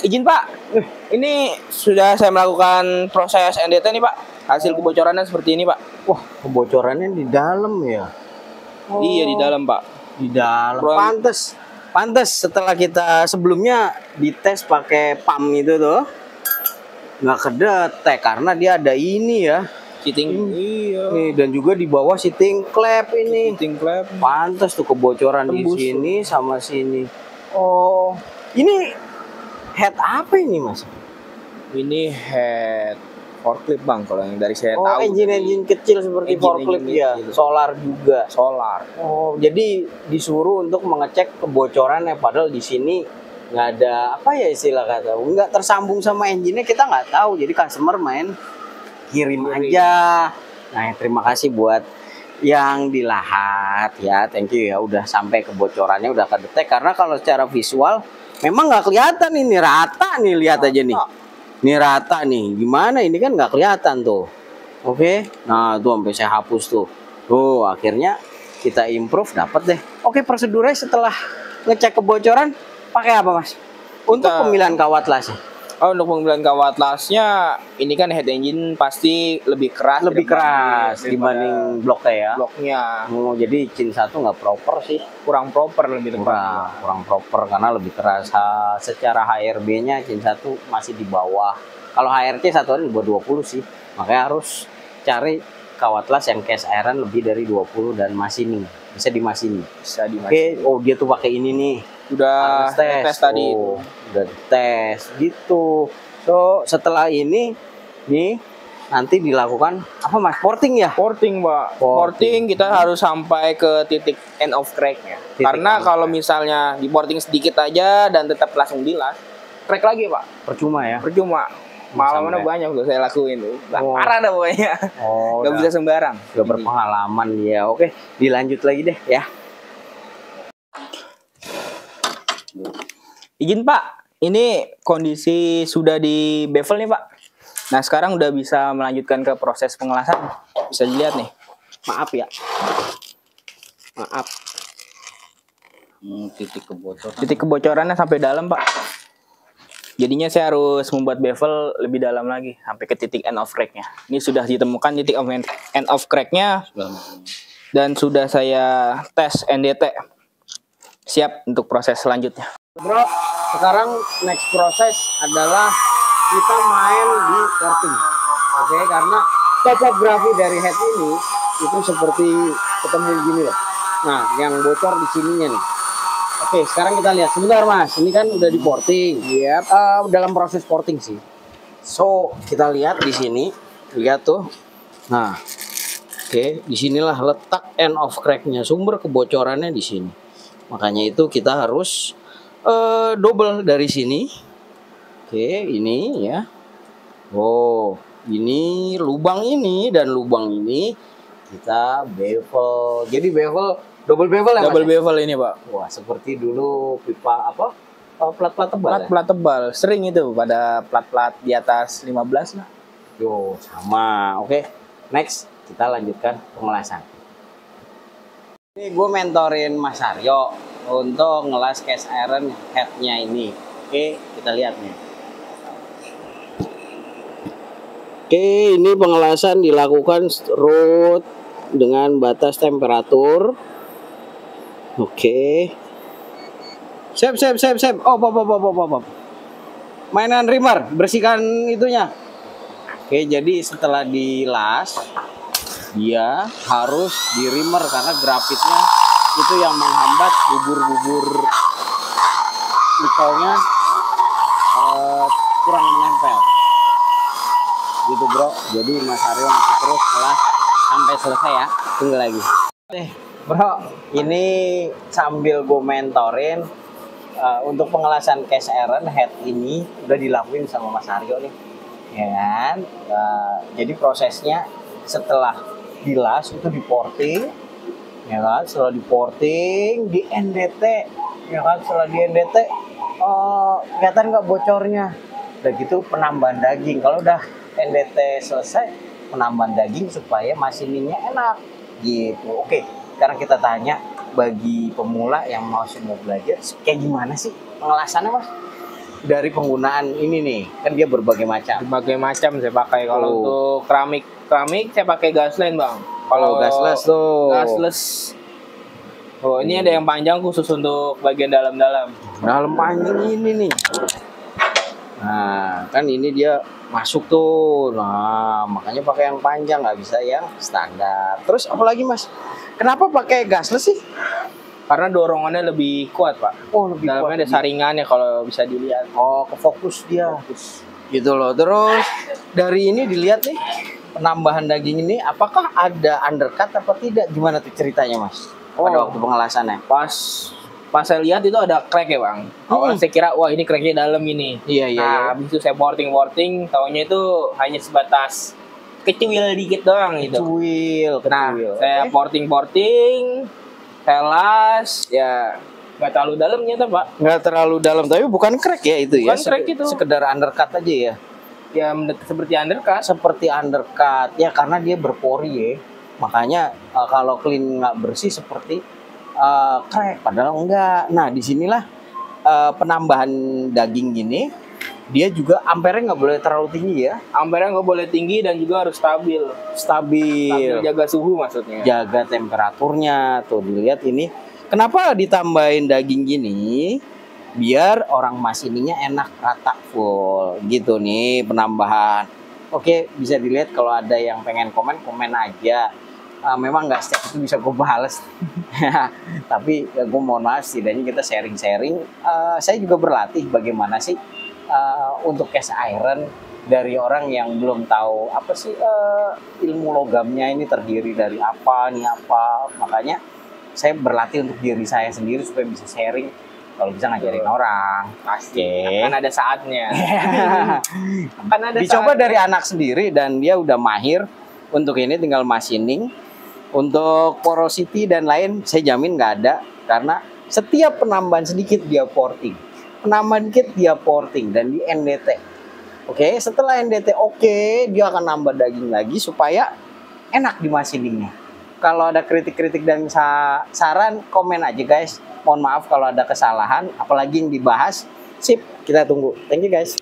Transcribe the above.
Izin Pak, ini sudah saya melakukan proses NDT nih Pak. Hasil kebocorannya seperti ini Pak. Wah, kebocorannya di dalam ya? Iya di dalam Pak. Di dalam. Pantes setelah kita sebelumnya dites pakai PAM itu tuh nggak kedetek karena dia ada ini ya. Cheating. Iya. Nih, dan juga di bawah seating clap ini. Cheating clap. Pantes tuh kebocoran Tembus di sini sama sini. Oh, ini head apa ini Mas? Ini head forklift Bang, kalau yang dari saya tahu. Oh, engine kecil seperti forklift ya. Solar juga. Solar. Oh, jadi disuruh untuk mengecek kebocorannya padahal di sini nggak ada apa ya istilah kata, nggak tersambung sama engine-nya, kita nggak tahu. Jadi customer main kirim aja. Nah, terima kasih buat yang dilahat ya, thank you ya, udah sampai kebocorannya udah kedetek. Karena kalau secara visual memang nggak kelihatan ini rata nih, lihat aja nih. Ini rata nih, gimana ini kan nggak kelihatan tuh. Oke, nah tuh sampai saya hapus tuh. Tuh akhirnya kita improve dapat deh. Oke, prosedurnya setelah ngecek kebocoran pakai apa Mas? Untuk pemilihan kawat lasnya. Oh, untuk pemilihan kawat lasnya ini kan head engine pasti lebih keras. Lebih keras dibanding bloknya ya. Bloknya. Oh, jadi cin satu nggak proper sih. Kurang proper lebih kurang proper karena lebih keras. Secara HRB-nya cin satu masih di bawah. Kalau HRC satuan di bawah 20 sih. Makanya harus cari kawat las yang cast iron lebih dari 20 dan machining. Bisa dimachining. Bisa dimachining. Oke, oh dia tuh pakai ini nih. Udah tes tadi itu. Udah tes gitu. So setelah ini nih nanti dilakukan apa Mas? Porting ya? Porting Pak. Porting kita harus sampai ke titik end of crack-nya. Karena kalau misalnya di porting sedikit aja dan tetap langsung dilas, crack lagi Pak. Percuma ya? Percuma. Malah banyak udah saya lakuin tuh. Parah dah pokoknya. Oh, gak bisa sembarang. Udah berpengalaman ya. Oke, dilanjut lagi deh ya. Izin Pak, ini kondisi sudah di bevel nih Pak. Nah sekarang udah bisa melanjutkan ke proses pengelasan. Bisa dilihat nih. Maaf ya. Maaf. Titik kebocorannya sampai dalam Pak. Jadinya saya harus membuat bevel lebih dalam lagi sampai ke titik end of crack-nya. Ini sudah ditemukan titik end of crack-nya dan sudah saya tes NDT. Siap untuk proses selanjutnya. Bro, sekarang next proses adalah kita main di porting. Oke, karena topografi dari head ini itu seperti ketemu gini loh. Nah, yang bocor di sininya nih. Oke, sekarang kita lihat. Sebentar Mas, ini kan udah di porting. Iya. Dalam proses porting sih. So, kita lihat di sini. Lihat tuh. Nah, oke, disinilah letak end of crack-nya. Sumber kebocorannya di sini. Makanya itu kita harus double dari sini. Oke, ini ya. Oh, ini lubang ini dan lubang ini kita bevel. Jadi bevel double bevel ya Mas? Double bevel ini Pak. Wah, seperti dulu pipa apa? Plat-plat tebal. Plat tebal. Sering itu pada plat-plat di atas 15 lah. Yo, sama. Oke. Next, kita lanjutkan pengelasan. Ini gue mentorin Mas Aryo untuk ngelas cast iron headnya ini. Oke, kita lihat nih. Oke, ini pengelasan dilakukan root dengan batas temperatur. Oke. Sep. Oh, mainan reamer, bersihkan itunya. Oke, jadi setelah dilas, dia harus di reamer karena grafitnya itu yang menghambat bubur-bubur nikelnya kurang menempel. Gitu bro, jadi Mas Aryo masih terus setelah sampai selesai ya. Tunggu lagi. Bro, ini sambil gue mentorin untuk pengelasan cast iron head ini udah dilakuin sama Mas Aryo nih, ya kan? Jadi prosesnya setelah dilas itu di porting, ya kan? Setelah di porting di NDT, ya kan? Setelah di NDT, kelihatan nggak bocornya? Udah gitu penambahan daging. Kalau udah NDT selesai, penambahan daging supaya masiningnya enak, gitu. Oke, sekarang kita tanya bagi pemula yang mau belajar, kayak gimana sih pengelasannya Mas? dari penggunaan ini nih? Kan dia berbagai macam. Berbagai macam saya pakai. Kalau Oh. untuk keramik saya pakai gasline bang. Kalau gasless tuh. gasless. Oh ini ada yang panjang khusus untuk bagian dalam-dalam. Dalam panjang ini nih. Nah, kan ini dia masuk tuh. Nah, makanya pakai yang panjang, nggak bisa yang standar. Terus apa lagi Mas? Kenapa pakai gasless sih? Karena dorongannya lebih kuat pak. Oh, lebih Dalamnya ada kuat. saringannya kalau bisa dilihat. Oh, ke fokus dia. Gitu loh. Terus dari ini dilihat nih penambahan daging ini, apakah ada undercut apa tidak? Gimana tuh ceritanya Mas? Pada Oh. waktu pengelasannya. Pas saya lihat itu ada crack ya bang. Awalnya saya kira wah ini cracknya dalam ini. Iya, iya, Nah iya. habis itu saya porting, taunya itu hanya sebatas kecil dikit doang gitu. Cuil, Nah kecuil. saya porting, saya las, ya nggak terlalu dalam ternyata pak. Nggak terlalu dalam, tapi bukan crack ya itu ya. Bukan crack itu. Sekedar undercut aja ya. Ya seperti undercut. Seperti undercut ya, karena dia berpori ya. Makanya kalau clean nggak bersih seperti crack, padahal enggak. Nah disinilah penambahan daging gini, dia juga ampere nggak boleh terlalu tinggi ya. Ampernya nggak boleh tinggi dan juga harus stabil. Stabil, Jaga suhu maksudnya. jaga temperaturnya. Tuh dilihat ini, kenapa ditambahin daging gini? Biar orang masininya enak, rata, full gitu nih penambahan. Oke, bisa dilihat kalau ada yang pengen komen aja. Memang nggak setiap itu bisa gue bales. Tapi ya gue mohon maaf, setidaknya kita sharing-sharing. Saya juga berlatih bagaimana sih untuk cast iron dari orang yang belum tahu apa sih ilmu logamnya ini terdiri dari apa nih apa. Makanya saya berlatih untuk diri saya sendiri supaya bisa sharing, kalau bisa ngajarin orang. Pasti. Akan ada saatnya. Akan ada Dicoba saatnya. dari anak sendiri dan dia udah mahir untuk ini, tinggal machining. Untuk porosity dan lain saya jamin nggak ada, karena setiap penambahan sedikit dia porting, penambahan dikit dia porting, dan di NDT. Oke, setelah NDT dia akan nambah daging lagi supaya enak di machiningnya. Kalau ada kritik-kritik dan saran, komen aja guys. Mohon maaf kalau ada kesalahan, apalagi yang dibahas. Sip, kita tunggu. Thank you guys.